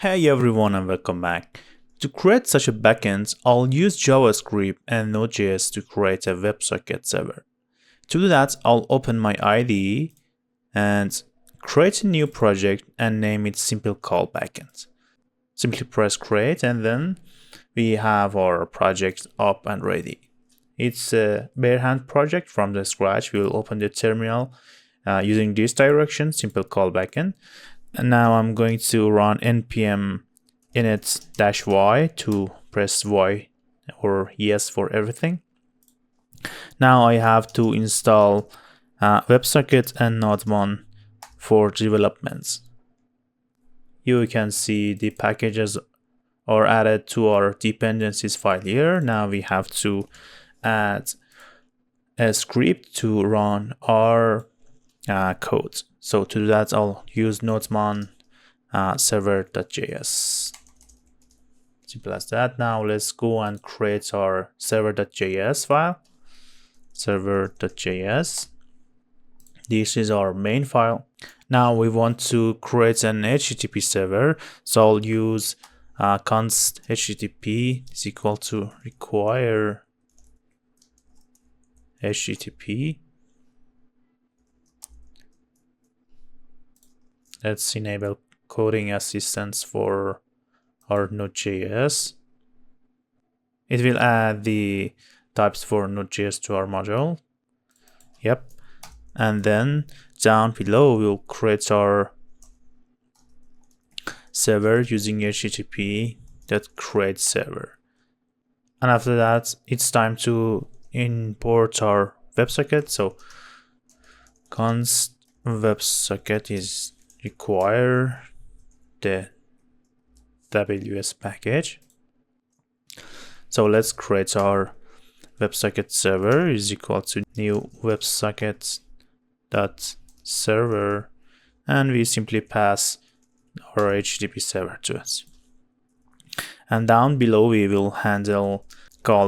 Hey everyone and welcome back. To create such a backend, I'll use JavaScript and Node.js to create a WebSocket server. To do that, I'll open my IDE and create a new project and name it WebCodeWithKael Backend. Simply press create and then we have our project up and ready. It's a barehand project from the scratch. We will open the terminal using this direction, WebCodeWithKael Backend. And now I'm going to run npm init-y to press y or yes for everything. Now I have to install WebSocket and Node.js for developments. You can see the packages are added to our dependencies file here. Now we have to add a script to run our code. So to do that, I'll use Node.js server.js. Simple as that. Now let's go and create our server.js file. Server.js. This is our main file. Now we want to create an HTTP server. So I'll use const HTTP is equal to require HTTP. Let's enable coding assistance for our Node.js. It will add the types for Node.js to our module. Yep. And then down below, we'll create our server using http.create server. And after that, it's time to import our WebSocket. So const WebSocket is require the WS package. So let's create our WebSocket server is equal to new WebSocket dot server, and we simply pass our HTTP server to it. And down below we will handle call